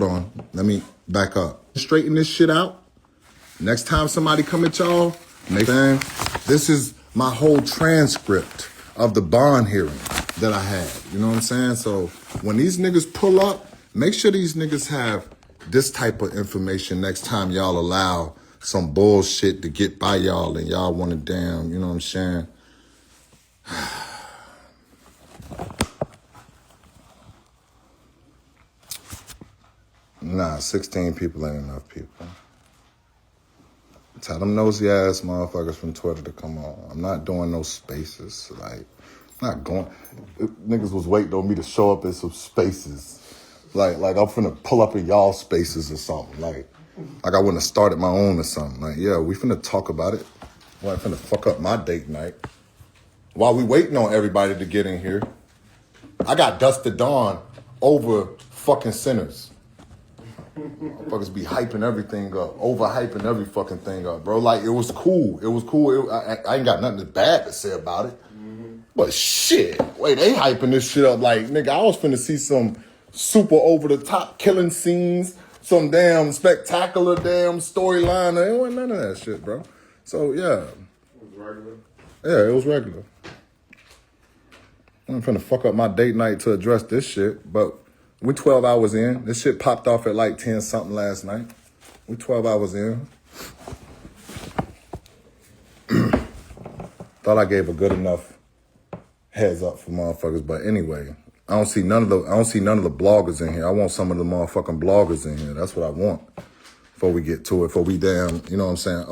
on. Let me back up. Straighten this shit out. Next time somebody come at y'all, this is my whole transcript of the bond hearing that I had. You know what I'm saying? So when these niggas pull up, make sure these niggas have this type of information next time y'all allow some bullshit to get by y'all and y'all want to damn, you know what I'm saying? Nah, 16 people ain't enough people. Tell them nosy ass motherfuckers from Twitter to come on. I'm not doing no spaces. Like, I'm not going. Niggas was waiting on me to show up in some spaces. Like I'm finna pull up in y'all spaces or something. Like I wouldn't have started my own or something. Like, yeah, we finna talk about it. Well, I finna fuck up my date night. While we waiting on everybody to get in here, I got dusted dawn over fucking sinners. Motherfuckers be hyping everything up, overhyping every fucking thing up, bro. Like, it was cool. It was cool. I ain't got nothing bad to say about it. Mm-hmm. But shit, wait, they hyping this shit up like, nigga, I was finna see some super over-the-top killing scenes, some damn spectacular damn storyline. There wasn't none of that shit, bro. So, yeah. It was regular? Yeah, it was regular. I'm finna fuck up my date night to address this shit, but we 12 hours in. This shit popped off at like 10-something last night. We 12 hours in. Thought I gave a good enough heads up for motherfuckers, but anyway, I don't see none of the bloggers in here. I want some of the motherfucking bloggers in here. That's what I want. Before we get to it, before we damn, you know what I'm saying?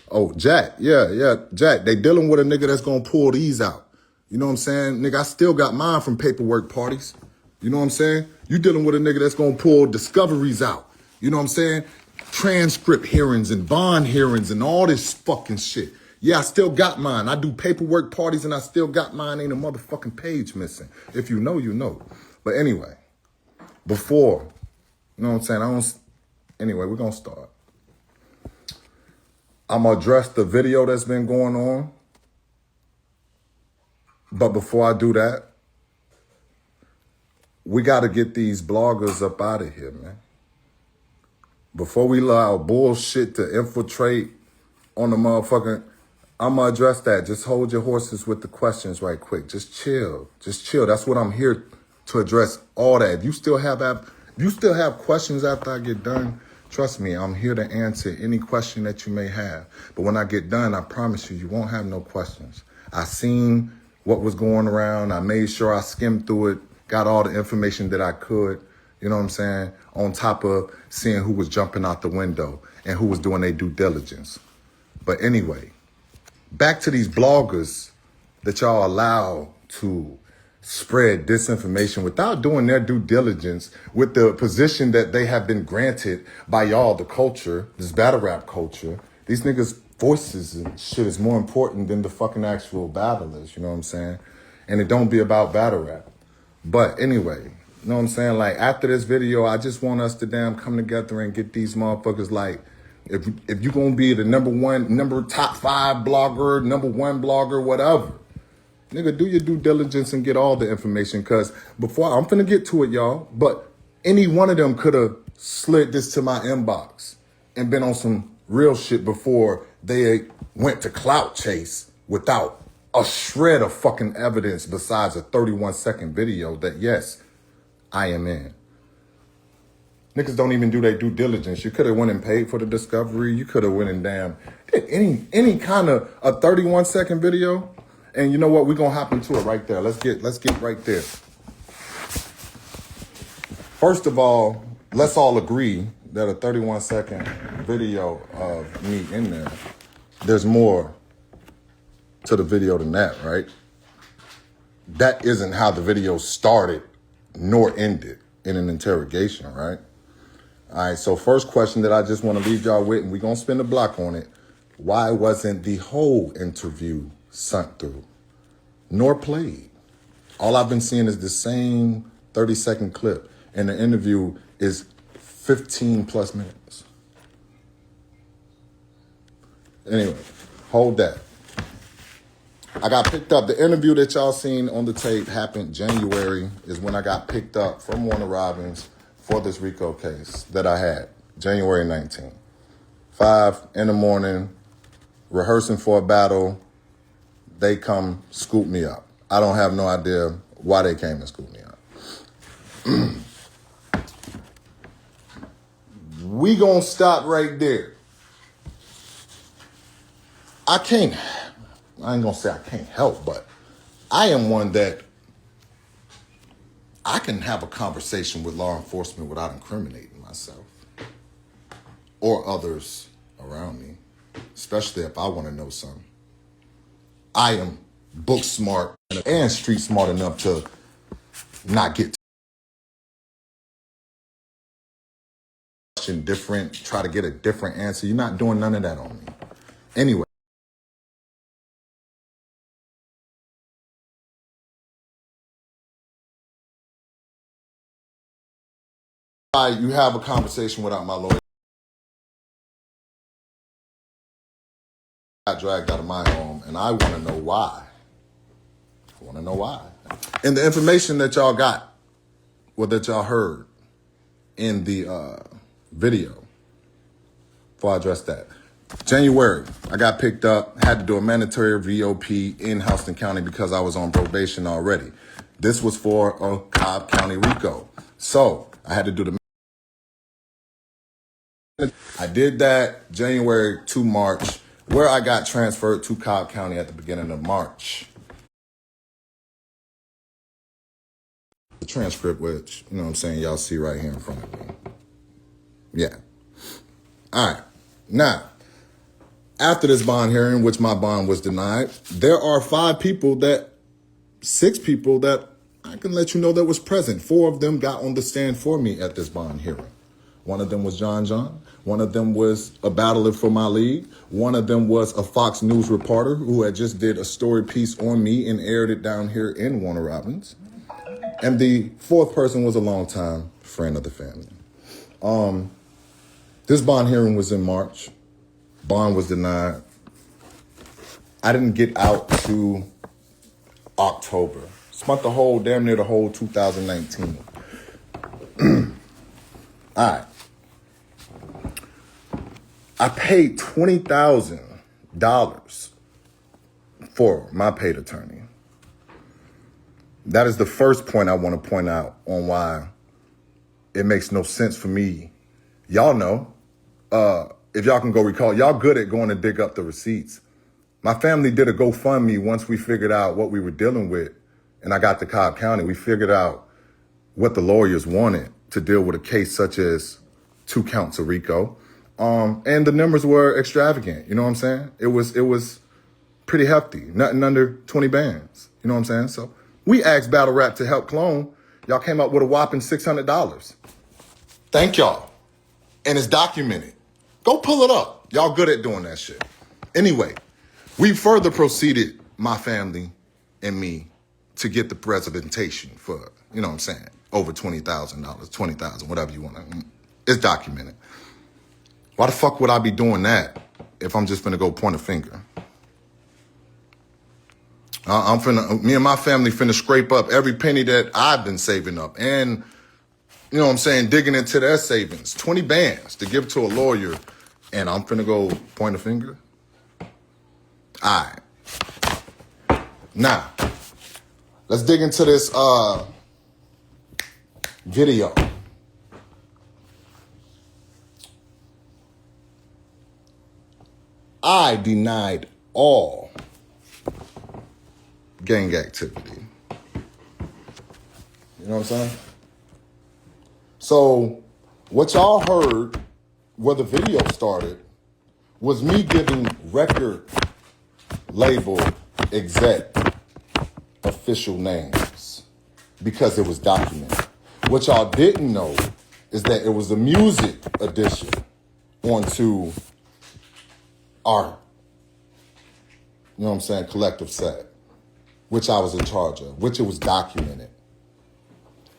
Oh, Jack, yeah, Jack. They dealing with a nigga that's gonna pull these out. You know what I'm saying? Nigga, I still got mine from paperwork parties. You know what I'm saying? You dealing with a nigga that's gonna pull discoveries out. You know what I'm saying? Transcript hearings and bond hearings and all this fucking shit. Yeah, I still got mine. I do paperwork parties and I still got mine. Ain't a motherfucking page missing. If you know, you know. But anyway, before, you know what I'm saying? Anyway, we're gonna start. I'm gonna address the video that's been going on. But before I do that, we got to get these bloggers up out of here, man. Before we allow bullshit to infiltrate on the motherfucking, I'm going to address that. Just hold your horses with the questions right quick. Just chill. Just chill. That's what I'm here to address, all that. If you still have questions after I get done, trust me, I'm here to answer any question that you may have. But when I get done, I promise you won't have no questions. I seen what was going around. I made sure I skimmed through it. Got all the information that I could, you know what I'm saying, on top of seeing who was jumping out the window and who was doing their due diligence. But anyway, back to these bloggers that y'all allow to spread disinformation without doing their due diligence with the position that they have been granted by y'all, the culture, this battle rap culture. These niggas' voices and shit is more important than the fucking actual battlers, you know what I'm saying? And it don't be about battle rap. But anyway, you know what I'm saying? Like, after this video, I just want us to damn come together and get these motherfuckers, like, if you gonna be the top 5 blogger, number 1 blogger, whatever, nigga, do your due diligence and get all the information. Cause before, I'm finna get to it, y'all, but any one of them could have slid this to my inbox and been on some real shit before they went to clout chase without a shred of fucking evidence besides a 31-second video that, yes, I am in. Niggas don't even do their due diligence. You could have went and paid for the discovery. You could have went and damn did any kind of a 31-second video. And you know what? We're gonna hop into it right there. Let's get right there. First of all, let's all agree that a 31-second video of me in there, there's more to the video than that, right? That isn't how the video started nor ended in an interrogation, right? All right, so first question that I just want to leave y'all with, and we're going to spin the block on it. Why wasn't the whole interview sent through nor played? All I've been seeing is the same 30-second clip, and the interview is 15 plus minutes. Anyway, hold that. I got picked up. The interview that y'all seen on the tape happened January is when I got picked up from Warner Robins for this RICO case that I had, January 19th. 5 in the morning, rehearsing for a battle. They come scoop me up. I don't have no idea why they came and scooped me up. We gonna stop right there. I ain't gonna say I can't help, but I am one that I can have a conversation with law enforcement without incriminating myself or others around me, especially if I want to know something. I am book smart and street smart enough to not get different, try to get a different answer. You're not doing none of that on me. Anyway. You have a conversation without my lawyer. I got dragged out of my home, and I want to know why. And the information that y'all got, or that y'all heard in the video, before I address that. January, I got picked up, had to do a mandatory VOP in Houston County because I was on probation already. This was for a Cobb County RICO. So I had to do the I did that January to March, where I got transferred to Cobb County at the beginning of March. The transcript, which, you know what I'm saying, y'all see right here in front of me. Yeah. All right. Now, after this bond hearing, which my bond was denied, there are 6 people that I can let you know that was present. 4 of them got on the stand for me at this bond hearing. One of them was John. One of them was a battler for my league. One of them was a Fox News reporter who had just did a story piece on me and aired it down here in Warner Robins. And the 4th person was a longtime friend of the family. This bond hearing was in March. Bond was denied. I didn't get out to October. Spent damn near the whole 2019. All right. I paid $20,000 for my paid attorney. That is the first point I want to point out on why it makes no sense for me. Y'all know, if y'all can go recall, y'all good at going to dig up the receipts. My family did a GoFundMe once we figured out what we were dealing with, and I got to Cobb County. We figured out what the lawyers wanted to deal with a case such as 2 counts of RICO. And the numbers were extravagant. You know what I'm saying? It was pretty hefty, nothing under 20 bands. You know what I'm saying? So we asked Battle Rap to help clone. Y'all came up with a whopping $600. Thank y'all. And it's documented. Go pull it up. Y'all good at doing that shit. Anyway, we further proceeded, my family and me, to get the presentation for, you know what I'm saying, over $20,000, $20,000, whatever you want to. It's documented. Why the fuck would I be doing that if I'm just finna go point a finger? Me and my family finna scrape up every penny that I've been saving up and, you know what I'm saying, digging into their savings. 20 bands to give to a lawyer, and I'm finna go point a finger? All right. Now, let's dig into this video. I denied all gang activity. You know what I'm saying? So what y'all heard where the video started was me giving record label exec official names because it was documented. What y'all didn't know is that it was a music addition onto our, you know what I'm saying, collective set, which I was in charge of, which it was documented.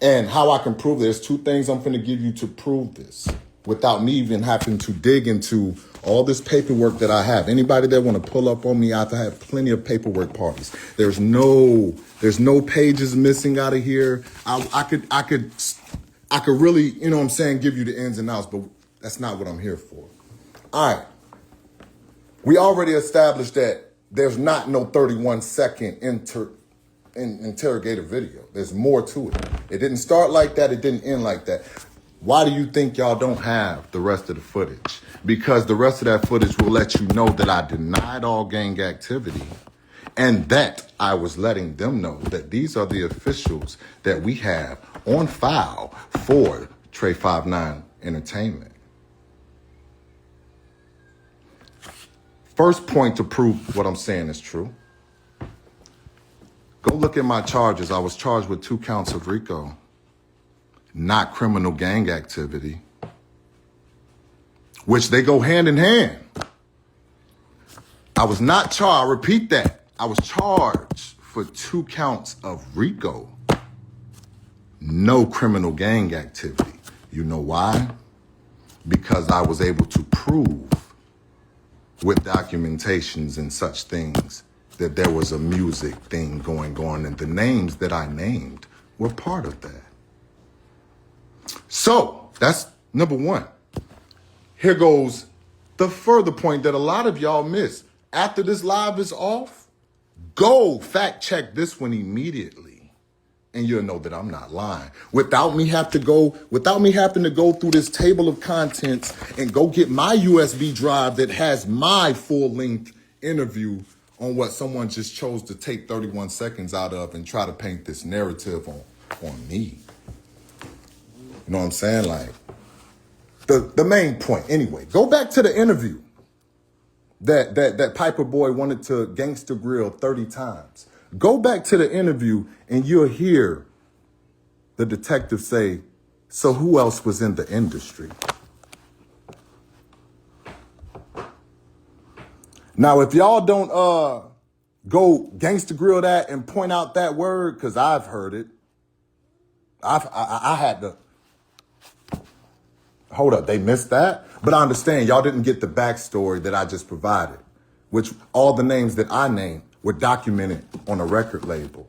And how I can prove this, 2 things I'm going to give you to prove this without me even having to dig into all this paperwork that I have. Anybody that want to pull up on me, I have plenty of paperwork parties. There's no pages missing out of here. I I could really, you know what I'm saying, give you the ins and outs, but that's not what I'm here for. All right. We already established that there's not no 31-second interrogator video. There's more to it. It didn't start like that. It didn't end like that. Why do you think y'all don't have the rest of the footage? Because the rest of that footage will let you know that I denied all gang activity and that I was letting them know that these are the officials that we have on file for Trey 5'9" Entertainment. First point to prove what I'm saying is true. Go look at my charges. I was charged with 2 counts of RICO, not criminal gang activity, which they go hand in hand. I was not charged, I repeat that. I was charged for 2 counts of RICO, no criminal gang activity. You know why? Because I was able to prove with documentations and such things that there was a music thing going on, and the names that I named were part of that. So that's number one. Here goes the further point that a lot of y'all miss. After this live is off, go fact check this one immediately, and you'll know that I'm not lying. Without me having to go through this table of contents and go get my USB drive that has my full-length interview on what someone just chose to take 31 seconds out of and try to paint this narrative on me. You know what I'm saying? Like, the main point. Anyway, go back to the interview that Piper Boy wanted to gangster grill 30 times. Go back to the interview and you'll hear the detective say, so who else was in the industry? Now, if y'all don't go gangster grill that and point out that word, because I've heard it, I had to, hold up, they missed that? But I understand y'all didn't get the backstory that I just provided, which all the names that I named were documented on a record label.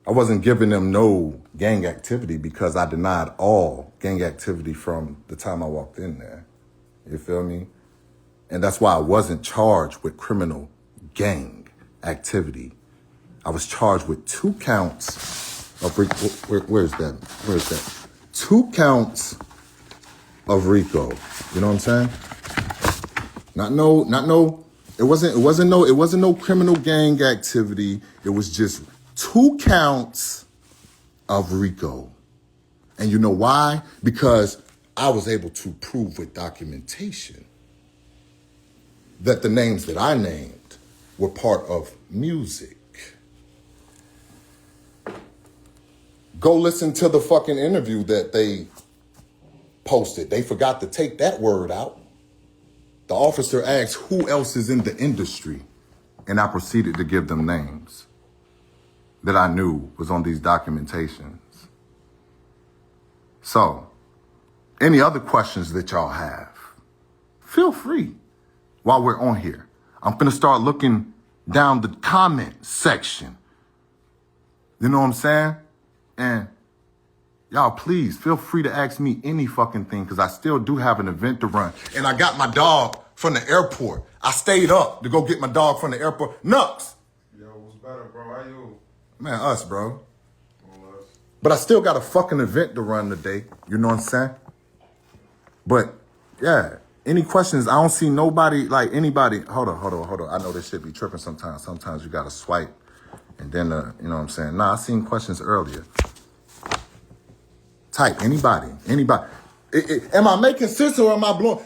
I wasn't giving them no gang activity because I denied all gang activity from the time I walked in there. You feel me? And that's why I wasn't charged with criminal gang activity. I was charged with 2 counts of RICO. Where's that? 2 counts of RICO. You know what I'm saying? Not no. It wasn't no criminal gang activity. It was just 2 counts of RICO. And you know why? Because I was able to prove with documentation that the names that I named were part of music. Go listen to the fucking interview that they posted. They forgot to take that word out. The officer asked who else is in the industry, and I proceeded to give them names that I knew was on these documentations. So, any other questions that y'all have, feel free while we're on here. I'm gonna start looking down the comment section. You know what I'm saying? And y'all, please feel free to ask me any fucking thing, because I still do have an event to run. And I got my dog from the airport. I stayed up to go get my dog from the airport. Nux! Yo, what's better, bro? How you? Man, us, bro. Well, But I still got a fucking event to run today. You know what I'm saying? But, yeah. Any questions? I don't see nobody, like anybody. Hold on. I know this shit be tripping sometimes. Sometimes you got to swipe. And then, you know what I'm saying? Nah, I seen questions earlier. Type, anybody. Am I making sense or am I blowing?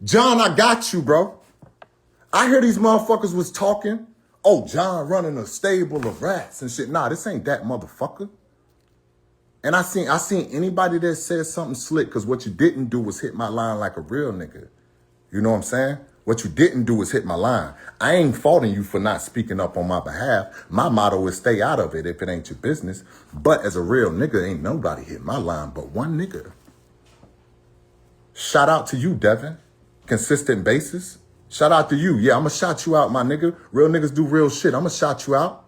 John, I got you, bro. I hear these motherfuckers was talking. Oh, John running a stable of rats and shit. Nah, this ain't that motherfucker. And I seen anybody that said something slick, because what you didn't do was hit my line like a real nigga. You know what I'm saying? What you didn't do is hit my line. I ain't faulting you for not speaking up on my behalf. My motto is stay out of it if it ain't your business. But as a real nigga, ain't nobody hit my line but one nigga. Shout out to you, Devin. Consistent basis. Shout out to you. Yeah, I'm going to shout you out, my nigga. Real niggas do real shit. I'm going to shout you out.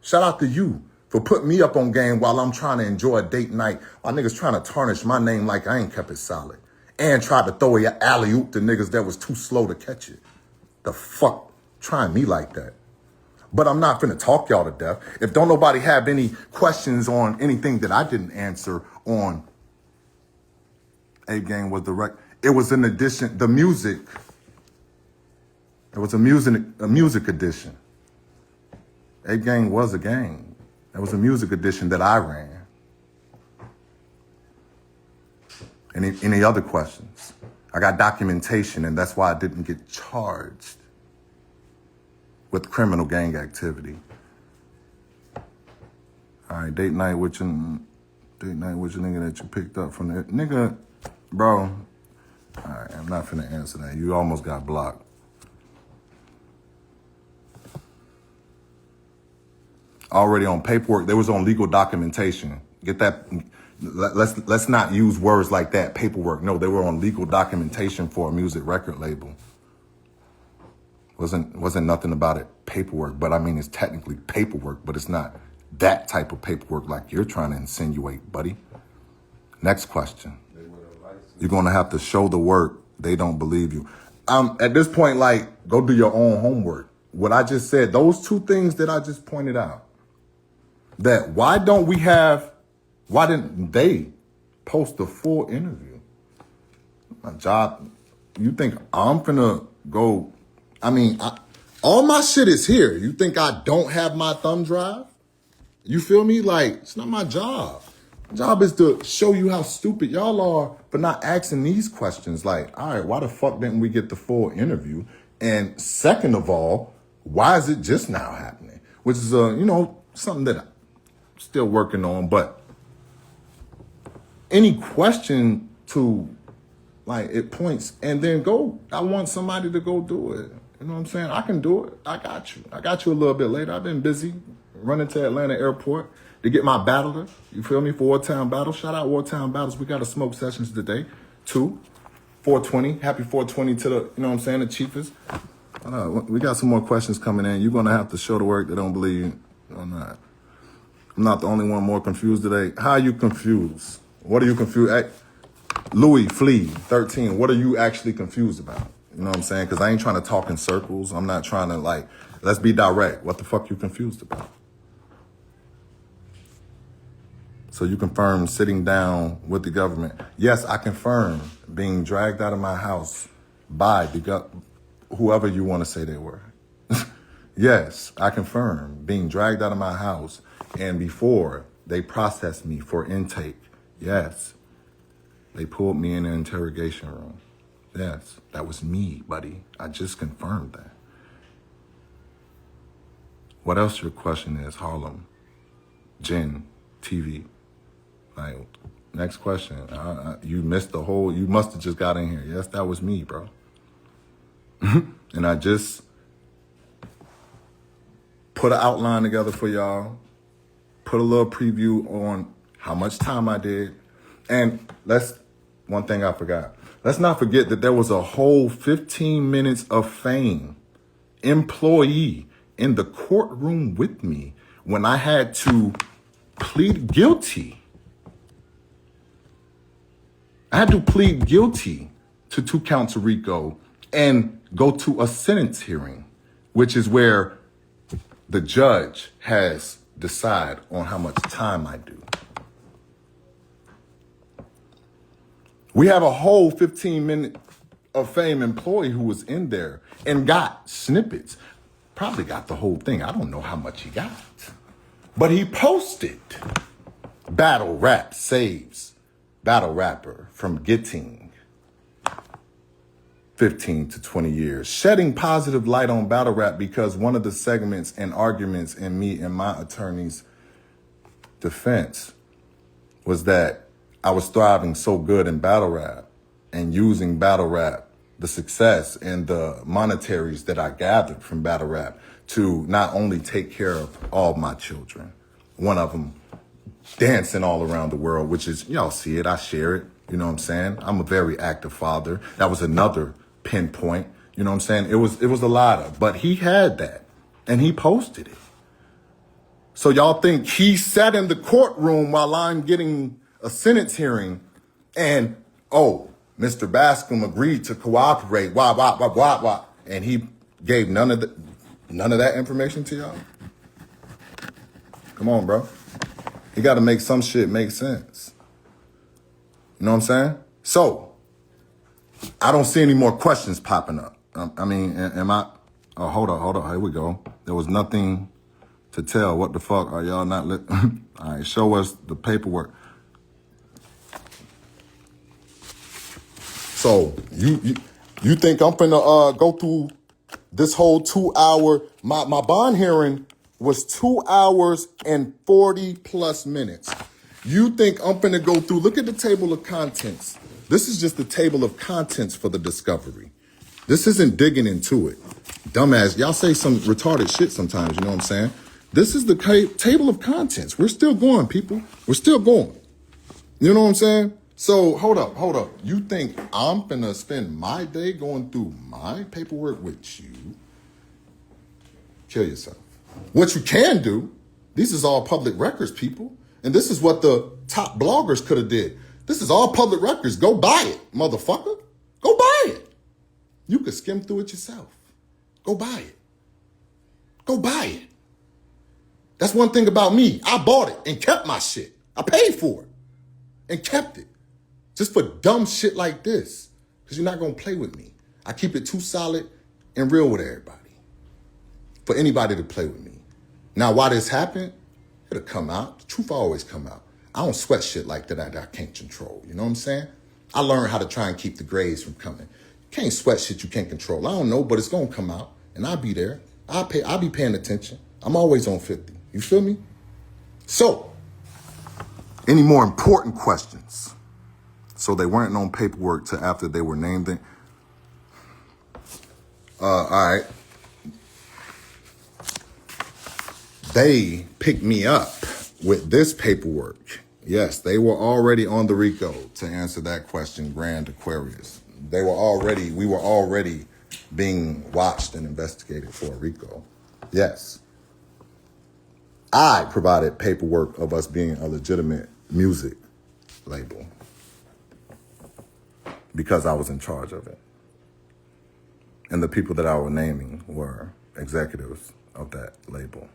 Shout out to you. for putting me up on game while I'm trying to enjoy a date night. While niggas trying to tarnish my name like I ain't kept it solid. And tried to throw a alley-oop to niggas that was too slow to catch it. The fuck trying me like that? But I'm not finna talk y'all to death. If don't nobody have any questions on anything that I didn't answer on A-Gang was the rec. It was in addition, the music. It was a music edition. A-Gang was a gang. It was a music edition that I ran. Any other questions? I got documentation, and that's why I didn't get charged with criminal gang activity. All right, date night with your nigga that you picked up from the nigga, bro. All right, I'm not finna answer that. You almost got blocked. Already on paperwork, there was on legal documentation. Get that? Let's not use words like that. Paperwork. No, they were on legal documentation for a music record label. Wasn't nothing about it paperwork, but I mean it's technically paperwork, but it's not that type of paperwork like you're trying to insinuate, buddy. Next question. You're gonna have to show the work. They don't believe you. At this point, like, go do your own homework. What I just said, those two things that I just pointed out. That why didn't they post a full interview? My job, you think I'm finna go, all my shit is here. You think I don't have my thumb drive? You feel me? Like, it's not my job. My job is to show you how stupid y'all are for not asking these questions. Like, all right, why the fuck didn't we get the full interview? And second of all, why is it just now happening? Which is, something that I'm still working on. But any question to, like, it points and then go, I want somebody to go do it. You know what I'm saying? I can do it. I got you. I got you a little bit later. I've been busy running to Atlanta Airport to get my battler. You feel me? For Wartown Battles. Shout out Wartown Battles. We got a smoke sessions today. 420. Happy 420 to the, the chiefest. We got some more questions coming in. You're going to have to show the work. They don't believe you or not. I'm not the only one more confused today. How are you confused? What are you confused? Louis Flea 13. What are you actually confused about? You know what I'm saying? Because I ain't trying to talk in circles. I'm not trying to, let's be direct. What the fuck you confused about? So you confirm sitting down with the government. Yes, I confirm being dragged out of my house by whoever you want to say they were. Yes, I confirm being dragged out of my house and before they processed me for intake. Yes, they pulled me in an interrogation room. Yes, that was me, buddy. I just confirmed that. What else your question is, Harlem? Jen, TV. Next question. You missed you must have just got in here. Yes, that was me, bro. And I just put an outline together for y'all. Put a little preview on how much time I did. And one thing I forgot. Let's not forget that there was a whole 15 minutes of fame employee in the courtroom with me when I had to plead guilty. I had to plead guilty to 2 counts of RICO and go to a sentence hearing, which is where the judge has decide on how much time I do. We have a whole 15-minute of fame employee who was in there and got snippets. Probably got the whole thing. I don't know how much he got. But he posted battle rap saves battle rapper from getting 15 to 20 years. Shedding positive light on battle rap because one of the segments and arguments in me and my attorney's defense was that I was thriving so good in battle rap and using battle rap, the success and the monetaries that I gathered from battle rap to not only take care of all my children, one of them dancing all around the world, which is, y'all see it, I share it, you know what I'm saying? I'm a very active father. That was another pinpoint, you know what I'm saying? It was a lot of, but he had that and he posted it. So y'all think he sat in the courtroom while I'm getting a sentence hearing and, oh, Mr. Bascom agreed to cooperate, wah. And he gave none of that information to y'all? Come on, bro. You got to make some shit make sense. You know what I'm saying? So, I don't see any more questions popping up. I mean, am I? Oh, hold on. Here we go. There was nothing to tell. What the fuck are y'all not lit? All right, show us the paperwork. So you think I'm finna go through this whole 2 hour? My bond hearing was 2 hours and 40 plus minutes. You think I'm finna go through? Look at the table of contents. This is just the table of contents for the discovery. This isn't digging into it. Dumbass, y'all say some retarded shit sometimes, you know what I'm saying? This is the table of contents. We're still going, people. We're still going. You know what I'm saying? So, hold up. You think I'm finna spend my day going through my paperwork with you? Kill yourself. What you can do, these is all public records, people. And this is what the top bloggers could have did. This is all public records. Go buy it, motherfucker. Go buy it. You could skim through it yourself. Go buy it. Go buy it. That's one thing about me. I bought it and kept my shit. I paid for it and kept it. Just for dumb shit like this. Because you're not going to play with me. I keep it too solid and real with everybody. For anybody to play with me. Now, why this happened, it'll come out. The truth will always come out. I don't sweat shit like that I can't control. You know what I'm saying? I learned how to try and keep the grades from coming. You can't sweat shit you can't control. I don't know, but it's going to come out. And I'll be there. I'll be paying attention. I'm always on 50. You feel me? So, any more important questions? So they weren't on paperwork till after they were named. All right. They picked me up with this paperwork. Yes, they were already on the RICO to answer that question, Grand Aquarius. We were already being watched and investigated for a RICO. Yes. I provided paperwork of us being a legitimate music label because I was in charge of it. And the people that I was naming were executives of that label.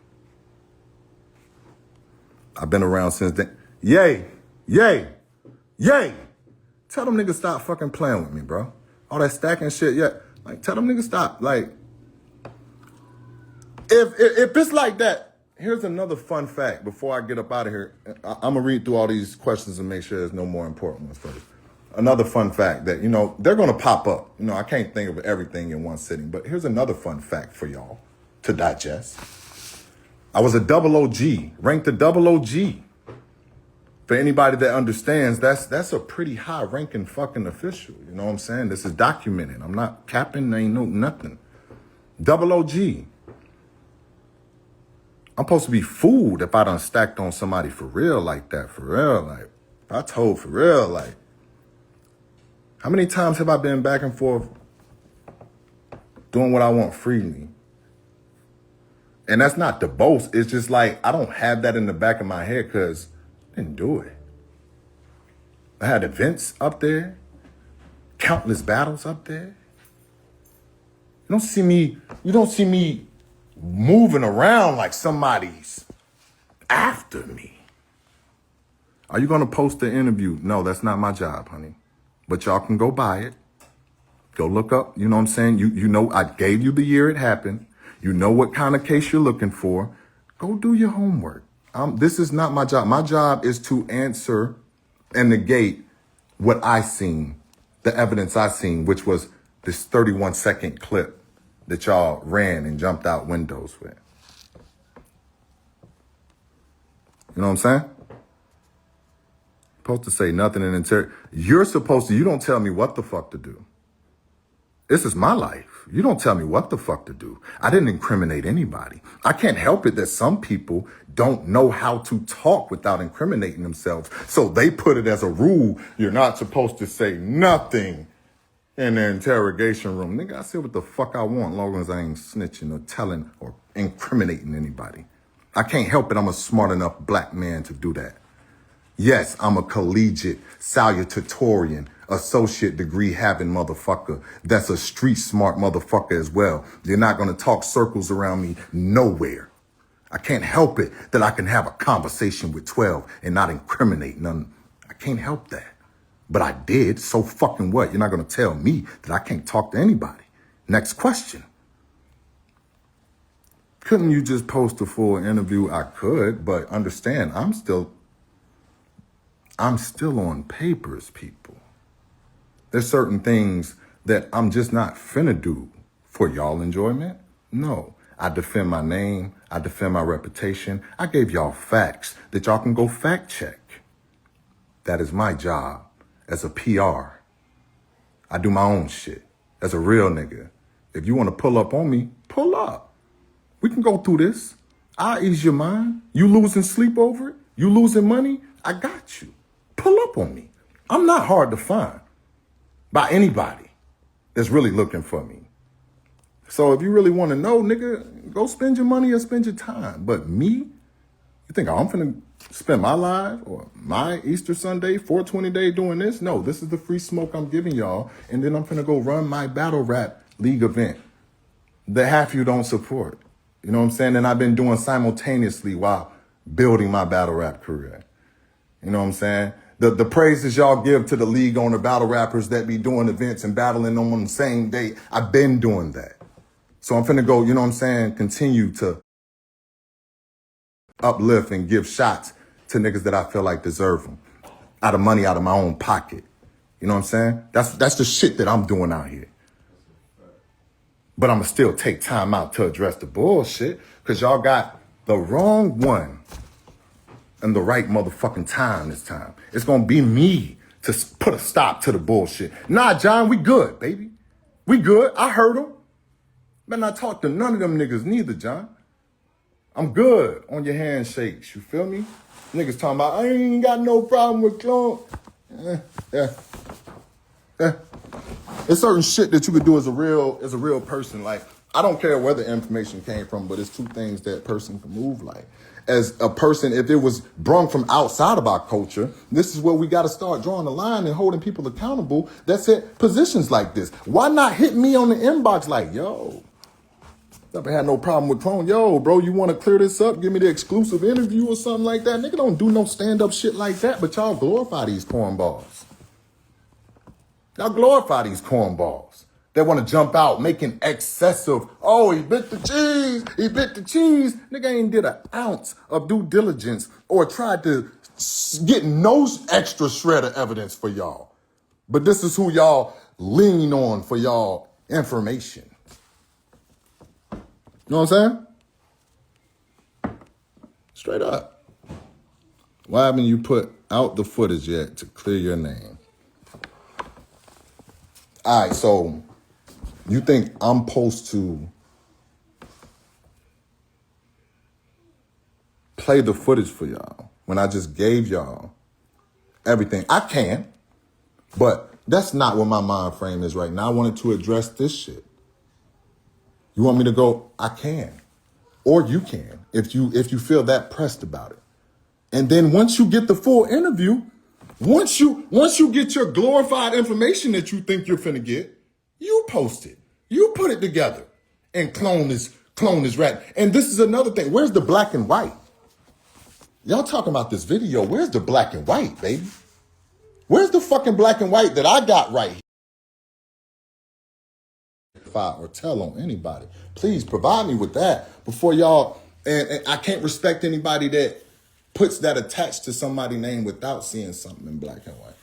I've been around since then. Yay. Tell them niggas stop fucking playing with me, bro. All that stacking shit, yeah. Like, tell them niggas stop. Like, if it's like that, here's another fun fact before I get up out of here. I'm going to read through all these questions and make sure there's no more important ones first. Another fun fact that, they're going to pop up. I can't think of everything in one sitting, but here's another fun fact for y'all to digest. I was a double OG, ranked a double OG. For anybody that understands, that's a pretty high ranking fucking official. You know what I'm saying? This is documented. I'm not capping, ain't no nothing. Double OG. I'm supposed to be fooled if I done stacked on somebody for real like that, for real. Like, if I told for real, like, how many times have I been back and forth doing what I want freely? And that's not the boast. It's just like, I don't have that in the back of my head because I didn't do it. I had events up there, countless battles up there. You don't see me moving around like somebody's after me. Are you going to post the interview? No, that's not my job, honey. But y'all can go buy it. Go look up, you know what I'm saying? You know, I gave you the year it happened. You know what kind of case you're looking for. Go do your homework. This is not my job. My job is to answer and negate what I seen, the evidence I seen, which was this 31-second clip that y'all ran and jumped out windows with. You know what I'm saying? Supposed to say nothing in You're supposed to, you don't tell me what the fuck to do. This is my life. You don't tell me what the fuck to do. I didn't incriminate anybody. I can't help it that some people don't know how to talk without incriminating themselves. So they put it as a rule. You're not supposed to say nothing in the interrogation room. Nigga, I say what the fuck I want, as long as I ain't snitching or telling or incriminating anybody. I can't help it. I'm a smart enough black man to do that. Yes, I'm a collegiate, salutatorian, associate degree having motherfucker. That's a street smart motherfucker as well. You're not going to talk circles around me nowhere. I can't help it that I can have a conversation with 12 and not incriminate none. I can't help that. But I did, so fucking what? You're not going to tell me that I can't talk to anybody. Next question. Couldn't you just post a full interview? I could, but understand, I'm still on papers, people. There's certain things that I'm just not finna do for y'all enjoyment. No, I defend my name. I defend my reputation. I gave y'all facts that y'all can go fact check. That is my job as a PR. I do my own shit as a real nigga. If you want to pull up on me, pull up. We can go through this. I'll ease your mind. You losing sleep over it? You losing money? I got you. Pull up on me. I'm not hard to find by anybody that's really looking for me. So if you really want to know, nigga, go spend your money or spend your time. But me, you think I'm finna spend my life or my Easter Sunday, 420 day doing this? No, this is the free smoke I'm giving y'all. And then I'm finna go run my battle rap league event that half you don't support. You know what I'm saying? And I've been doing simultaneously while building my battle rap career. You know what I'm saying? The praises y'all give to the league owner battle rappers that be doing events and battling on the same day, I've been doing that. So I'm finna go, you know what I'm saying, continue to uplift and give shots to niggas that I feel like deserve them. Out of money, out of my own pocket. You know what I'm saying? That's the shit that I'm doing out here. But I'm gonna still take time out to address the bullshit because y'all got the wrong one and the right motherfucking time this time. It's gonna be me to put a stop to the bullshit. Nah, John, we good, baby. We good. I heard him. Better not talk to none of them niggas neither, John. I'm good on your handshakes, you feel me? Niggas talking about, I ain't got no problem with clone. It's certain shit that you could do as a real person. Like, I don't care where the information came from, but it's two things that person can move like. As a person, if it was brung from outside of our culture, this is where we got to start drawing the line and holding people accountable that's at positions like this. Why not hit me on the inbox like, yo, never had no problem with clone. Yo, bro, you want to clear this up? Give me the exclusive interview or something like that. Nigga don't do no stand-up shit like that, but y'all glorify these cornballs. Y'all glorify these cornballs. They want to jump out making excessive, oh, he bit the cheese. Nigga ain't did an ounce of due diligence or tried to get no extra shred of evidence for y'all. But this is who y'all lean on for y'all information. You know what I'm saying? Straight up. Why haven't you put out the footage yet to clear your name? All right, so you think I'm supposed to play the footage for y'all when I just gave y'all everything? I can, but that's not what my mind frame is right now. I wanted to address this shit. You want me to go? I can. Or you can, if you feel that pressed about it. And then once you get the full interview, once you get your glorified information that you think you're finna get, you post it. You put it together and clone this rap. And this is another thing. Where's the black and white? Y'all talking about this video. Where's the black and white, baby? Where's the fucking black and white that I got right here? Or tell on anybody. Please provide me with that before y'all. And I can't respect anybody that puts that attached to somebody's name without seeing something in black and white.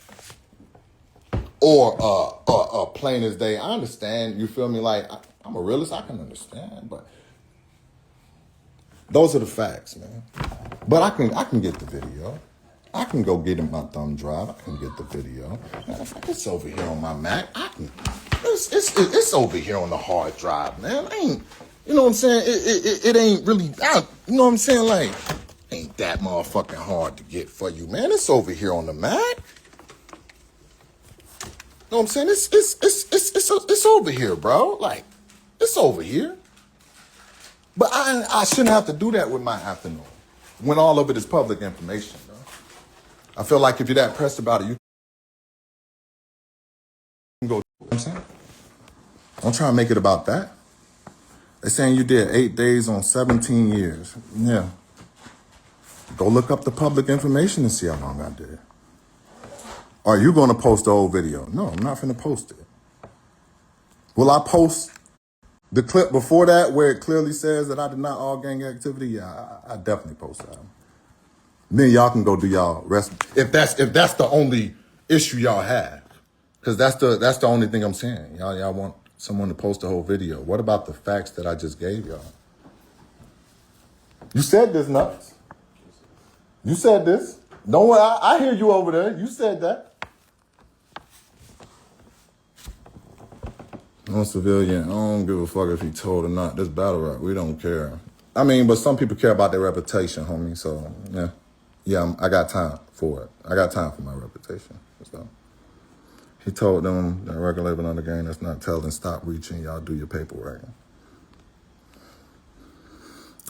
Or plain as day. I understand. You feel me? Like, I'm a realist. I can understand. But those are the facts, man. But I can get the video. I can go get in my thumb drive. I can get the video. It's over here on my Mac. It's over here on the hard drive, man. I ain't, you know what I'm saying? It ain't really out. You know what I'm saying? Like, ain't that motherfucking hard to get for you, man. It's over here on the Mac. You know what I'm saying? It's over here, bro. Like, it's over here. But I shouldn't have to do that with my afternoon when all of it is public information, bro. I feel like if you're that pressed about it, you can go. You know what I'm saying? Don't try to make it about that. They're saying you did 8 days on 17 years. Yeah. Go look up the public information and see how long I did. Are you going to post the whole video? No, I'm not going to post it. Will I post the clip before that where it clearly says that I did not all gang activity? Yeah, I definitely post that. Then y'all can go do y'all rest. If that's the only issue y'all have, because that's the only thing I'm saying. Y'all want someone to post the whole video. What about the facts that I just gave y'all? You said this, Nuts. You said this. Don't worry, I hear you over there. You said that. No civilian, I don't give a fuck if he told or not. This battle rap, we don't care. I mean, but some people care about their reputation, homie. So, yeah, I got time for it. I got time for my reputation. So, he told them that record label on the game that's not telling stop reaching. Y'all do your paperwork.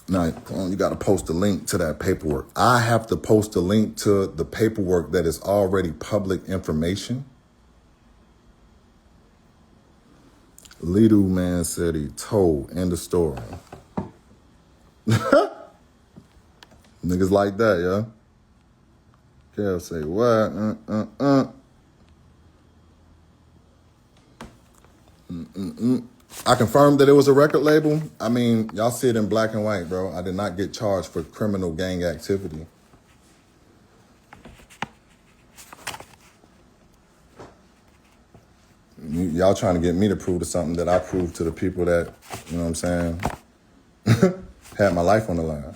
Now, you got to post a link to that paperwork. I have to post a link to the paperwork that is already public information. Little man said he told. End of story. Niggas like that, yeah. Kev say what? I confirmed that it was a record label. I mean, y'all see it in black and white, bro. I did not get charged for criminal gang activity. Y'all trying to get me to prove to something that I proved to the people that, you know what I'm saying, had my life on the line.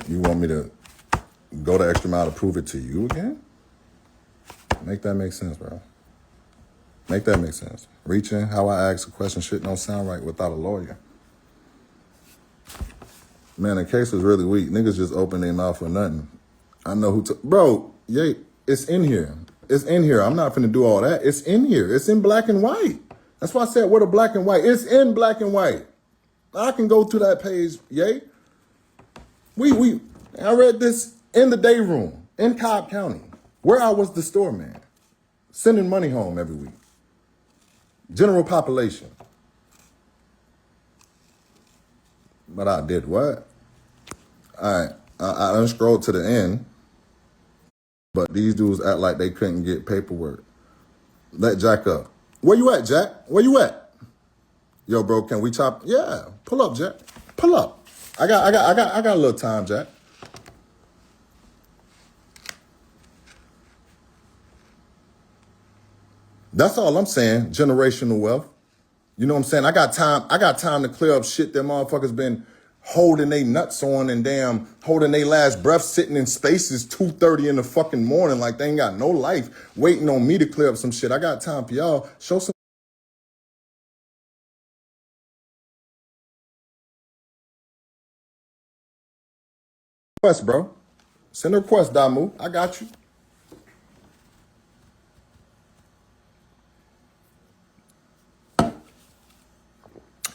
You want me to go the extra mile to prove it to you again? Make that make sense, bro. Make that make sense. Reaching, how I ask a question, shit don't sound right without a lawyer. Man, the case was really weak. Niggas just opened their mouth for nothing. I know who bro, it's in here. It's in here. I'm not finna do all that. It's in here. It's in black and white. That's why I said, what a black and white. It's in black and white. I can go to that page, I read this in the day room in Cobb County, where I was the store man, sending money home every week. General population. But I did what? All right, I unscrolled to the end, but these dudes act like they couldn't get paperwork. Let Jack up. Where you at, Jack? Where you at? Yo, bro, can we chop? Yeah, pull up, Jack. Pull up. I got a little time, Jack. That's all I'm saying. Generational wealth. You know what I'm saying? I got time to clear up shit that motherfuckers been holding they nuts on and damn holding they last breath, sitting in spaces 2:30 in the fucking morning like they ain't got no life, waiting on me to clear up some shit. I got time for y'all. Show some request, bro. Send a request, Damu. I got you.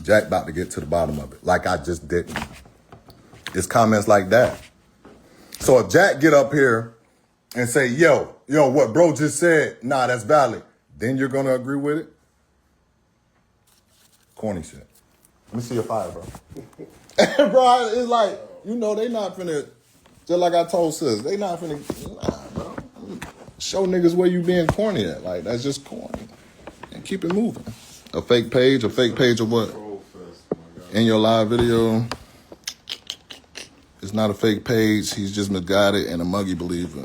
Jack about to get to the bottom of it, like I just didn't. It's comments like that. So if Jack get up here and say, yo, what bro just said, nah, that's valid, then you're gonna agree with it? Corny shit. Let me see your fire, bro. Bro, it's like, they not finna, just like I told sis, they not finna, bro. Show niggas where you being corny at. Like, that's just corny. And keep it moving. A fake page of what? In your live video, it's not a fake page. He's just misguided and a muggy believer.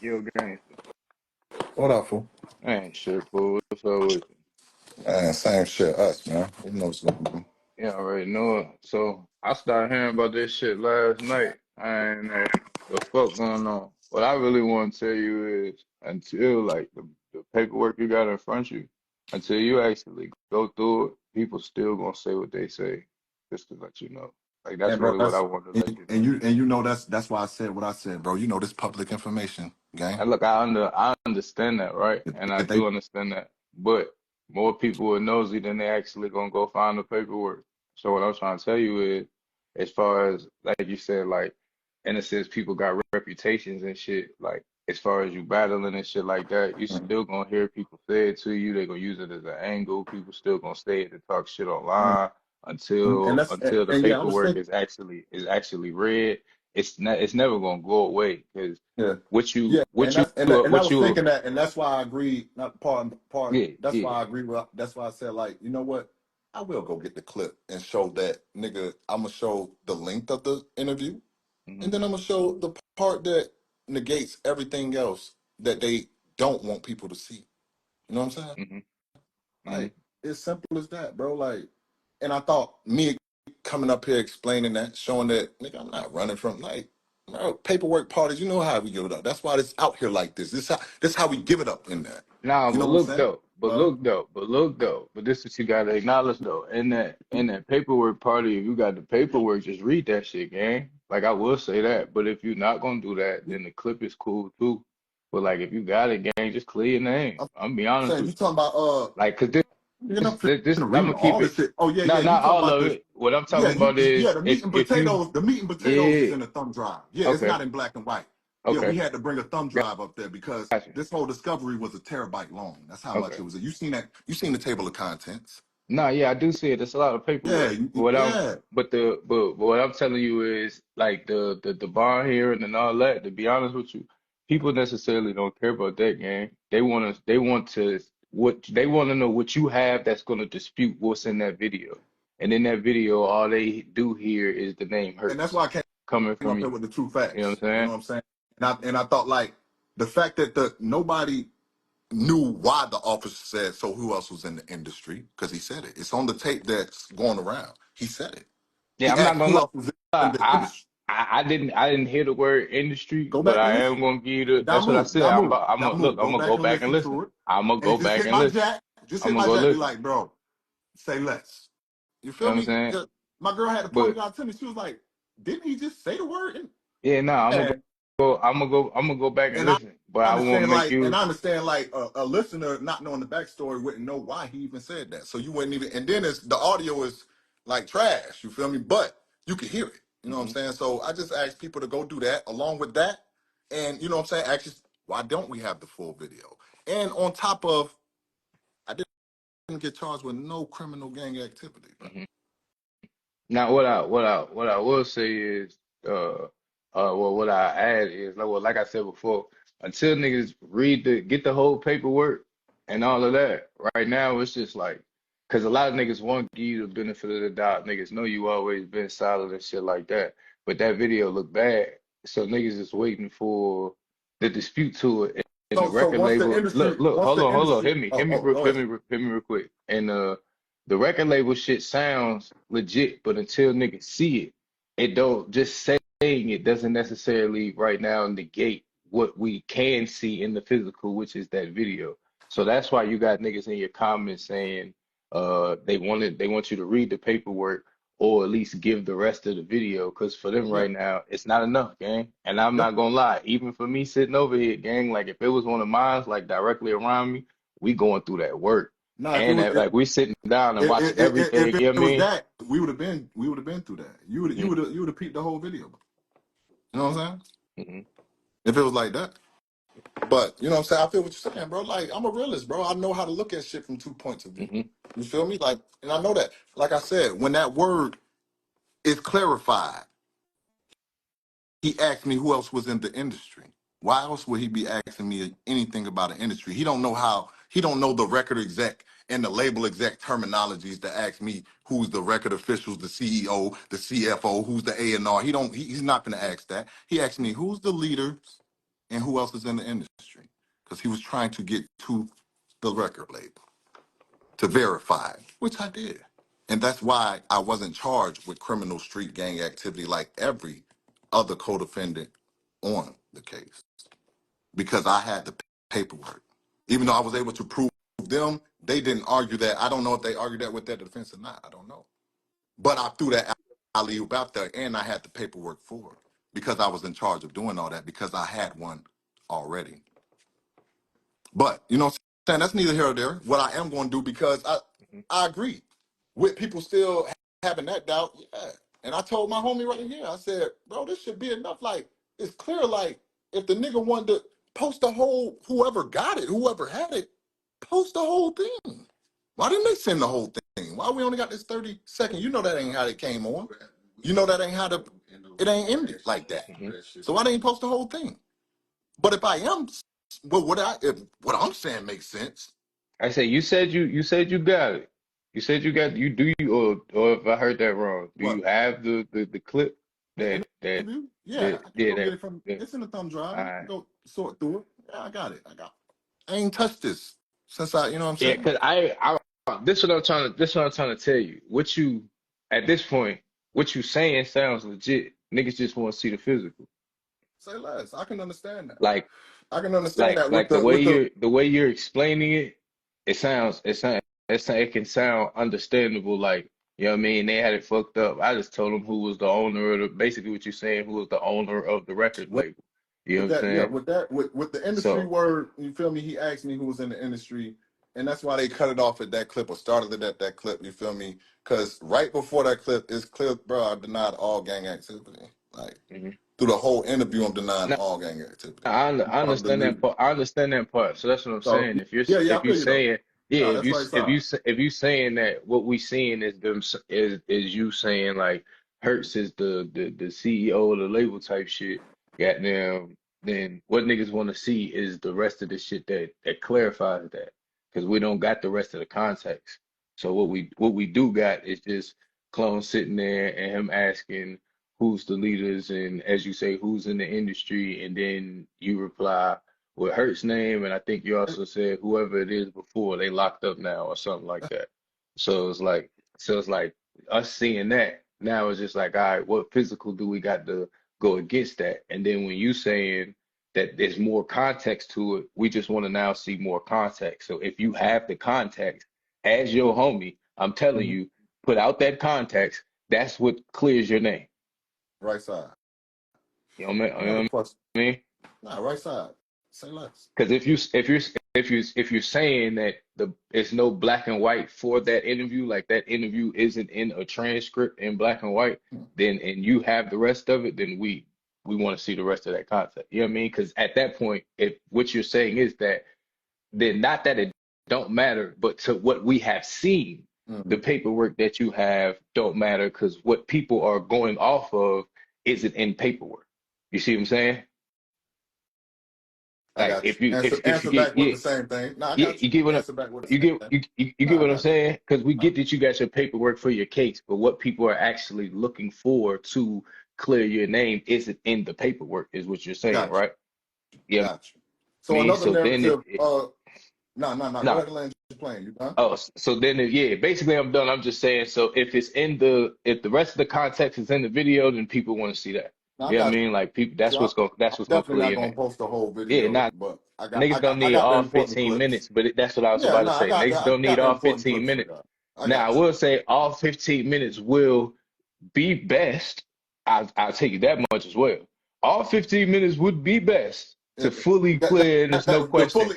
Yo, gangster. What up, fool? Ain't shit, fool. What's up with you? Man, same shit, us, man. You know what's going on. Yeah, I already know it. So I started hearing about this shit last night. I ain't know the fuck going on. what I really want to tell you is until like the paperwork you got in front of you, until you actually go through it, people still gonna say what they say, just to let you know. Like that's And bro, really what I that's wanted to let you and know. you know that's why I said what I said, bro. You know this public information, gang. And look, I understand that, right? And I If they do understand that. But more people are nosy than they actually gonna go find the paperwork. So what I'm trying to tell you is, as far as like you said, like in a sense, people got reputations and shit. Like as far as you battling and shit like that, you still gonna hear people say it to you. They gonna use it as an angle. People still gonna say it to talk shit online and until the yeah, I'm just paperwork thinking, is actually read. It's never gonna go away because yeah. Yeah, and I what was you thinking that, and that's why I agree. Not part. yeah, That's yeah. why I agree with. That's why I said, like, you know what? I will go get the clip and show that nigga. I'm gonna show the length of the interview, Hmm. and then I'm gonna show the part that negates everything else that they don't want people to see. You know what I'm saying? Hmm. Hmm. Like, it's simple as that, bro. Like, and I thought me coming up here explaining that, showing that, nigga, I'm not running from, like, bro, paperwork parties, you know how we give it up. That's why it's out here like this. This how we give it up in there. Nah, You but know what I'm look saying? though, but look though, but look though, but this is what you gotta acknowledge though. In that paperwork party, if you got the paperwork, just read that shit, gang. Like I will say that. But if you're not gonna do that, then the clip is cool too. But like if you got it, gang, just clear your name. I'm I'm be honest saying, with you you. talking about, Like, cause you're not this finna I'm read gonna keep all it. this shit. Oh, yeah, yeah, you Not talking all about of this. it. What I'm Yeah, talking about yeah, is if you the meat and potatoes is yeah, in the thumb drive. Yeah, it's okay, not in black and white. Yeah, we okay, had to bring a thumb drive up there because gotcha. this whole discovery was a terabyte long. That's how much Okay. it was. You seen the table of contents. No, yeah, I do see it. It's a lot of Yeah, paperwork. What I'm, yeah. but what I'm telling you is like the bond hearing and all that. To be honest with you, people necessarily don't care about that game. They want to know what you have that's going to dispute what's in that video. And in that video, all they do here is the name And that's hurts why I came coming from up here you. with the true You know facts. what I'm You know saying? what I'm saying? And I thought, like, the fact that the nobody knew why the officer said so, who else was in the industry, because he said it. It's on the tape that's going around. He said it. Yeah, He I'm not asked gonna who lie. else was in the I, industry. I didn't hear the word industry, Go but back and I am listen. gonna give you the. That's what I said. I'm gonna look. Damu. I'm Go gonna back go and back and listen listen. to it. I'm gonna And go just back hit and my listen. jack. Just I'm hit gonna my go jack. Be listen. like, bro, say less. You You feel know what I'm me? saying? 'Cause my girl had to point But me out to me. She was like, didn't he just say the word? yeah, no, I'm gonna And go. I'm gonna go back and and I listen. But I won't make you. understand like a listener not knowing the backstory wouldn't know why he even said that. So you wouldn't even, and then it's the audio is like trash, you feel me? But you can hear it. You know what I'm Hmm. saying? So I just ask people to go do that along with that. And you know what I'm saying? Actually, why don't we have the full video? And on top of, I didn't get charged with no criminal gang activity, bro. Hmm. Now, what I will say is, well, what I add is, like I said before, until niggas get the whole paperwork and all of that. Right now, it's just like, cause a lot of niggas want to give you the benefit of the doubt. Niggas know you always been solid and shit like that, but that video look bad, so niggas is waiting for the dispute to it. And the So record label, hold on, go hit me real quick, and the record label shit sounds legit, but until niggas see it, it don't just saying it doesn't necessarily right now negate what we can see in the physical, which is that video. So that's why you got niggas in your comments saying they want you to read the paperwork or at least give the rest of the video. Cause for them ahead. right now, it's not enough, gang. And I'm Yeah. not gonna lie, even for me sitting over here, gang, like if it was one of mine, like directly around me, we going through that work. Nah, if it And was like we sitting down and watching if everything, you know what I it was mean? that, we would have been through that. Hmm. You would have peeped the whole video. You know what I'm saying? Hmm. If it was like that. But you know what I'm saying? I feel what you're saying, bro. Like I'm a realist, bro. I know how to look at shit from two points of view. Hmm. You feel me? Like, and I know that. Like I said, when that word is clarified, he asked me who else was in the industry. Why else would he be asking me anything about an industry? He don't know the record exec and the label exec terminologies to ask me who's the record officials, the CEO, the CFO, who's the A&R. He's not gonna ask that. He asked me who's the leaders and who else is in the industry. Because he was trying to get to the record label to verify, which I did. And that's why I wasn't charged with criminal street gang activity like every other co-defendant on the case because I had the paperwork. Even though I was able to prove them, they didn't argue that. I don't know if they argued that with their defense or not. I don't know. But I threw that alley-oop out there, and I had the paperwork for it because I was in charge of doing all that because I had one already. But, you know what I'm saying? That's neither here or there. What I am going to do, because I agree with people still having that doubt. Yeah. And I told my homie right here, I said, bro, this should be enough. Like, it's clear, like, if the nigga wanted to post the whole, whoever got it, whoever had it, post the whole thing. Why didn't they send the whole thing? Why we only got this 30 seconds? You know that ain't how it came on. You know that ain't how it ain't ended like that. So why didn't post the whole thing? But if I am, well, if what I'm saying makes sense. I say you got it. You said you got or if I heard that wrong, do What? you have the clip The that interview? Yeah, that I can yeah go get it from. that It's in the thumb drive. all I can right. go sort through it. Yeah, I got it. I ain't touched this since you know what I'm Yeah, saying? because this what I'm trying to tell you. What you at this point, what you saying sounds legit. Niggas just want to see the physical. Say less. I can understand that. Like I can understand that with like the the way you're explaining it, it can sound understandable. Like you know what I mean. They had it fucked up. I just told them who was the owner of the basically what you're saying, who was the owner of the record label. You know with what I'm that, yeah, saying? with that, with the industry So word, you feel me? He asked me who was in the industry, and that's why they cut it off at that clip or started it at that clip. You feel me? Because right before that clip is clear, bro. I denied all gang activity. Like mhm. through the whole interview, I'm denying No, all gang activity. I'm I part of the understand that leader. part. I understand that part. So that's what I'm So saying. yeah, I If you feel you though. saying yeah, No, that's right side. if you saying that what we seeing is is you saying like Hertz is the CEO of the label type shit. Goddamn. Then what niggas want to see is the rest of the shit that clarifies that because we don't got the rest of the context. So what we do got is just Clone sitting there and him asking who's the leaders and as you say who's in the industry and then you reply with Hurt's name and I think you also said whoever it is before they locked up now or something like that. So it's like us seeing that now it's just like all right, what physical do we got to go against that? And then when you saying that there's more context to it, we just want to now see more context. So if you have the context as your homie, I'm telling Mhm. you, put out that context. That's what clears your name. Right side. You know Another what question. I mean? Nah, right side. Say less. Because if you're saying that it's no black and white for that interview, like that interview isn't in a transcript in black and white, Hmm. then and you have the rest of it, then we want to see the rest of that content. You know what I mean? Because at that point, if what you're saying is that then not that it don't matter, but to what we have seen, the Mhm. paperwork that you have don't matter because what people are going off of isn't in paperwork. You see what I'm saying? I Like got you. if you Answer get back with yeah the same thing. No, I yeah got you you. get what Answer back with the you same get thing. you No, get I what I'm got you. saying? Because we No. get that you got your paperwork for your case, but what people are actually looking for to clear your name isn't in the paperwork, is what you're saying, Got right? you. Yeah, I Got you. So mean, another so then narrative. Go no. ahead and land your plane. You done? Oh, so then yeah, basically I'm done. I'm just saying, so if the rest of the context is in the video, then people want to see that. No, I You know what I got mean? Like people, you. I'm that's what's gonna definitely clear not your gonna name. post the whole Yeah, video, nah, but niggas don't I need got the all important 15 clips. minutes, but that's what I was Yeah, about no, to say. Niggas I don't need got the all important 15 clips for minutes. y'all. I Now, I got you. will say all 15 minutes will be best. I'll tell you that much as well. All 15 minutes would be best Yeah, to fully clear, and there's no question.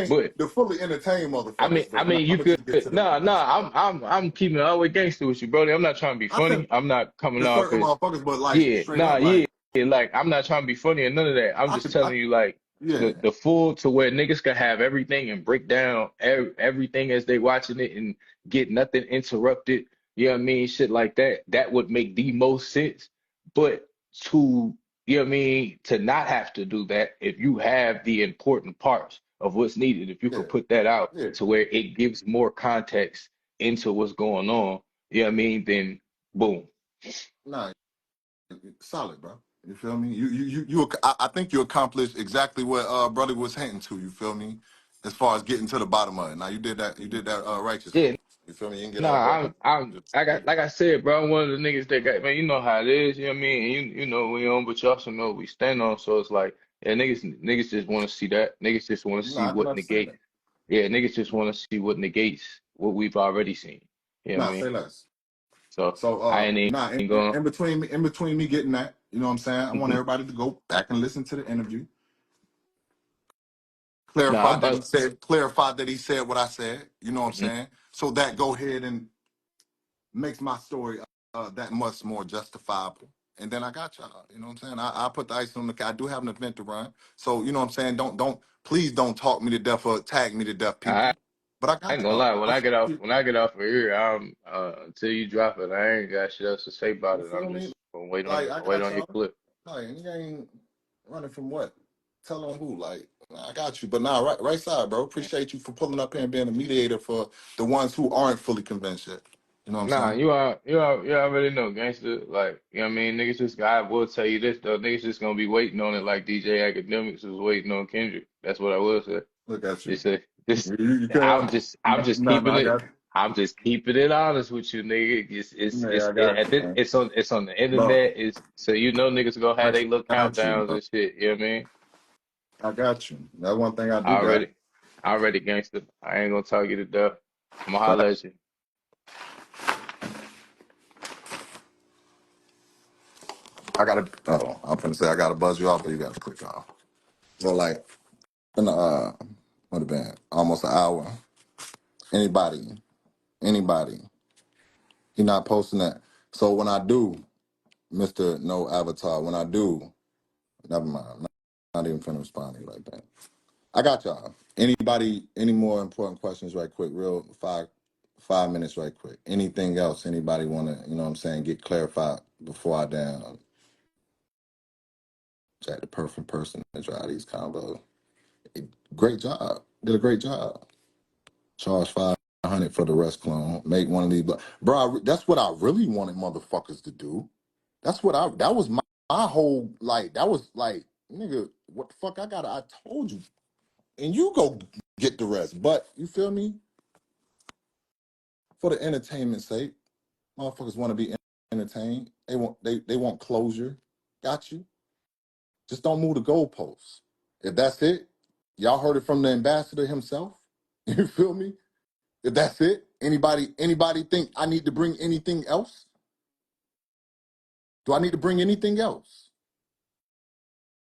But the fully entertain motherfuckers, I but mean, I'm you gonna could, just get to the nah, next part. I'm keeping it all the way gangster with you, brother. I'm not trying to be I said funny. I'm not coming to off certain as, motherfuckers, but like yeah, straight nah, up, yeah, like like I'm not trying to be funny or none of that. I'm I just could, telling you, like yeah, the full to where niggas can have everything and break down everything as they watching it and get nothing interrupted. You know what I mean? Shit like that. That would make the most sense. But to you know what I mean? To not have to do that, if you have the important parts of what's needed, if you yeah, could put that out yeah. to where it gives more context into what's going on, you know what I mean? Then boom. Nah, solid, bro. You feel me? I think you accomplished exactly what brother was hinting to. You feel me? As far as getting to the bottom of it. Now you did that. You did that righteously. Yeah, You feel me? You can get Nah, all I got, like I said, bro, I'm one of the niggas that got, man, you know how it is, you know what I mean? And you know we on, but you also know what we stand on. So it's like, yeah, niggas just want to see that. Niggas just want to No, see I can what understand negate. that. Yeah, niggas just want to see what negates what we've already seen. You know what I Nah, mean? say less. So So I ain't nah, even going. in between me getting that, you know what I'm saying? I want Hmm. everybody to go back and listen to the interview. Nah, I'm about. Clarify that he said what I said, you know what I'm Mhm. saying? So that go ahead and makes my story that much more justifiable. And then I got y'all, you know what I'm saying? I put the ice on the cake. I do have an event to run. So, you know what I'm saying? Please don't talk me to death or tag me to death, I people. But I I got ain't gonna y'all. lie. When I get off of here, I'm until you drop it, I ain't got shit else to say about You it. feel I'm me? just gonna wait on Like, it. I Wait got on your y'all. clip. Like, and you ain't running from what? Tell on who? Like, I got you. But nah, right side, bro. Appreciate you for pulling up here and being a mediator for the ones who aren't fully convinced yet. You know what I'm Nah, saying? you already know, gangster. Like, you know what I mean? Niggas just, I will tell you this though. Niggas just gonna be waiting on it like DJ Academics was waiting on Kendrick. That's what I will say. Look at you. Just say, this, You can't. keeping I it. got you. I'm just keeping it honest with you, nigga. Yeah, I got you, man. It's on the Bro, internet. It's so you know niggas gonna have they little I got you, countdowns bro. and shit. You know what I mean? I got you. That one thing I do got. Already, already gangster. I ain't gonna talk you to death. I'm gonna holler at you. I gotta. Oh, I'm finna say I gotta buzz you off, but you gotta click off. So like, in the what have been almost an hour. Anybody, he not posting that. So when I do, Mister No Avatar, when I do, never mind. Not even finna respond to you like that. I got y'all. Anybody? Any more important questions? Right quick, real 5 minutes, right quick. Anything else? Anybody want to? You know what I'm saying? Get clarified before I down. Jack the perfect person to drive these combos. Great job. Did a great job. Charge 500 for the rest clone. Make one of these. Bro, that's what I really wanted motherfuckers to do. That was my whole, like, that was like, nigga, what the fuck I told you. And you go get the rest. But, you feel me? For the entertainment sake, motherfuckers want to be entertained. They want closure. Got you. Just don't move the goalposts. If that's it, y'all heard it from the ambassador himself. You feel me? If that's it, anybody think I need to bring anything else? Do I need to bring anything else?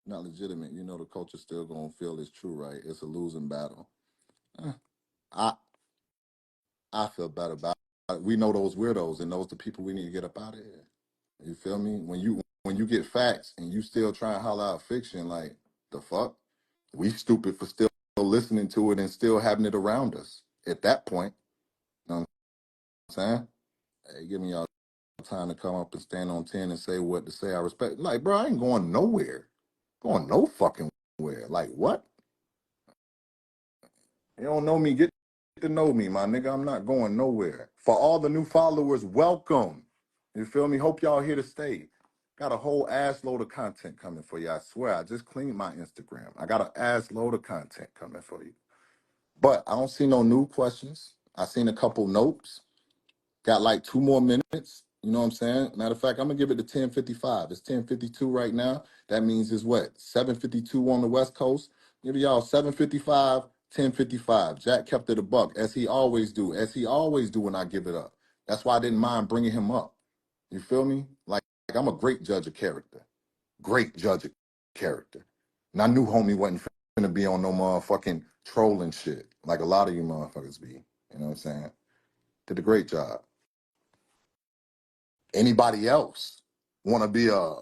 Not legitimate. You know the culture still gonna feel it's true, right? It's a losing battle. Eh, I I feel better about it. We know those weirdos, and those the people we need to get up out of here. You feel me? When you get facts and you still try and holler out fiction, like the fuck, we stupid for still listening to it and still having it around us. At that point, you know what I'm saying? Hey, give me y'all time to come up and stand on 10 and say what to say. I respect. Like, bro, I ain't going nowhere. Going no fucking where. Like, what? You don't know me. Get to know me, my nigga. I'm not going nowhere. For all the new followers, welcome. You feel me? Hope y'all here to stay. Got a whole ass load of content coming for you. I swear. I just cleaned my Instagram. I got an ass load of content coming for you. But I don't see no new questions. I seen a couple notes. Got like 2 more minutes. You know what I'm saying? Matter of fact, I'm gonna give it to 10:55. It's 10:52 right now. That means it's what? 7:52 on the West Coast. Give y'all 7:55, 10:55. Jack kept it a buck, as he always do when I give it up. That's why I didn't mind bringing him up. You feel me? Like I'm a great judge of character. Great judge of character. And I knew homie wasn't finna be on no motherfucking trolling shit like a lot of you motherfuckers be. You know what I'm saying? Did a great job. Anybody else want to be a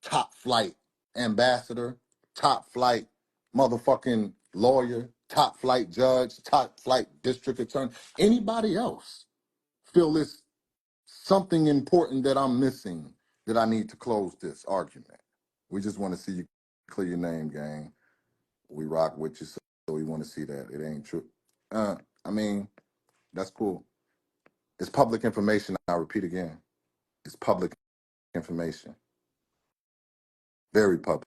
top flight ambassador, top flight motherfucking lawyer, top flight judge, top flight district attorney? Anybody else feel it's something important that I'm missing that I need to close this argument? We just want to see you clear your name, gang. We rock with you, so we want to see that. It ain't true. I mean, that's cool. It's public information. I'll repeat again. It's public information. Very public.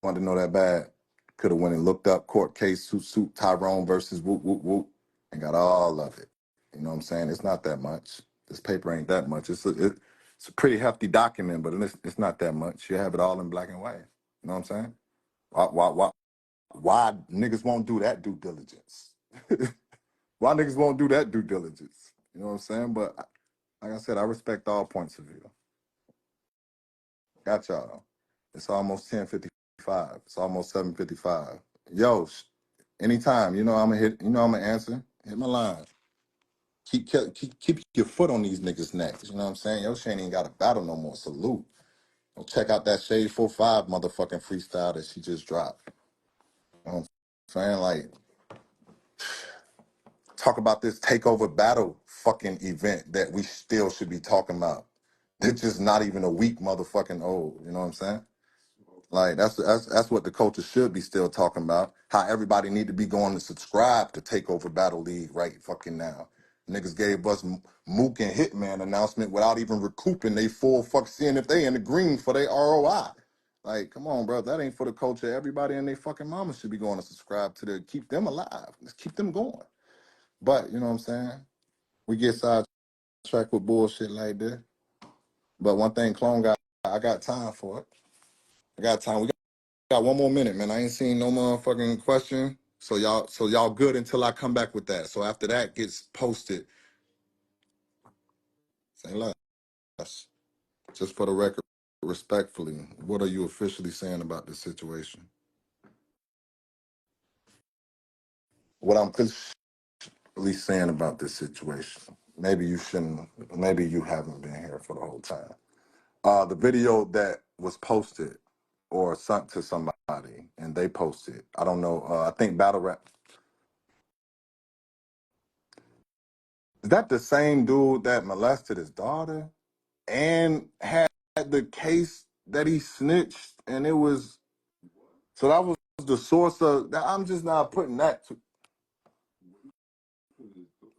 Wanted to know that bad. Could have went and looked up court case, suit, Tyrone versus whoop, whoop, whoop. and got all of it. You know what I'm saying? It's not that much. This paper ain't that much. It's a pretty hefty document, but it's not that much. You have it all in black and white. You know what I'm saying? Why niggas won't do that due diligence? Why niggas won't do that due diligence? You know what I'm saying? But like I said, I respect all points of view. Got y'all. It's almost 10:55. It's almost 7:55. Yo, anytime, you know I'm gonna hit. You know I'm gonna answer. Hit my line. Keep your foot on these niggas' necks. You know what I'm saying? Yo, Shane ain't got a battle no more. Salute. Go check out that Shade 45 motherfucking freestyle that she just dropped. You know what I'm saying? Like, talk about this takeover battle fucking event that we still should be talking about. It's just not even a week motherfucking old. You know what I'm saying? Like that's what the culture should be still talking about. How everybody need to be going to subscribe to Takeover Battle League right fucking now. Niggas gave us Mook and Hitman announcement without even recouping they full fuck seeing if they in the green for their ROI. Like, come on, bro. That ain't for the culture. Everybody and their fucking mama should be going to subscribe to keep them alive. Let's keep them going. But you know what I'm saying? We get sidetracked with bullshit like this. But one thing, Clone got I got time for it. I got time. We got 1 more minute, man. I ain't seen no motherfucking question. So y'all good until I come back with that. So after that gets posted, say less. Just for the record, respectfully, what are you officially saying about this situation? What I'm officially saying about this situation. Maybe you shouldn't. Maybe you haven't been here for the whole time. The video that was posted or sent to somebody and they posted. I don't know. I think Battle Rap. Is that the same dude that molested his daughter and had the case that he snitched? And it was so that was the source of that. I'm just not putting that to.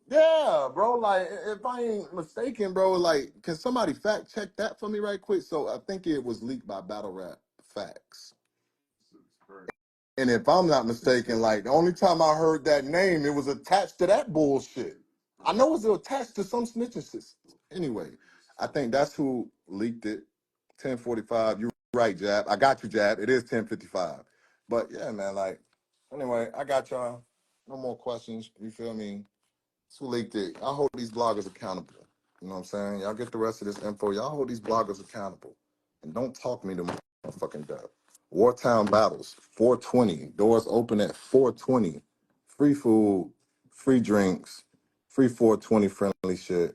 Yeah, bro. Like, if I ain't mistaken, bro, like, can somebody fact check that for me right quick? So I think it was leaked by Battle Rap Facts. And if I'm not mistaken, like the only time I heard that name, it was attached to that bullshit. I know it was attached to some snitching system. Anyway, I think that's who leaked it. 10:45. You're right, Jab. I got you, Jab. It is 10:55. But yeah, man. Like, anyway, I got y'all. No more questions. You feel me? It's who leaked it. I hold these bloggers accountable. You know what I'm saying? Y'all get the rest of this info. Y'all hold these bloggers accountable, and don't talk me to motherfucking death. Wartown Battles, 420. Doors open at 420. Free food, free drinks, free 420 friendly shit.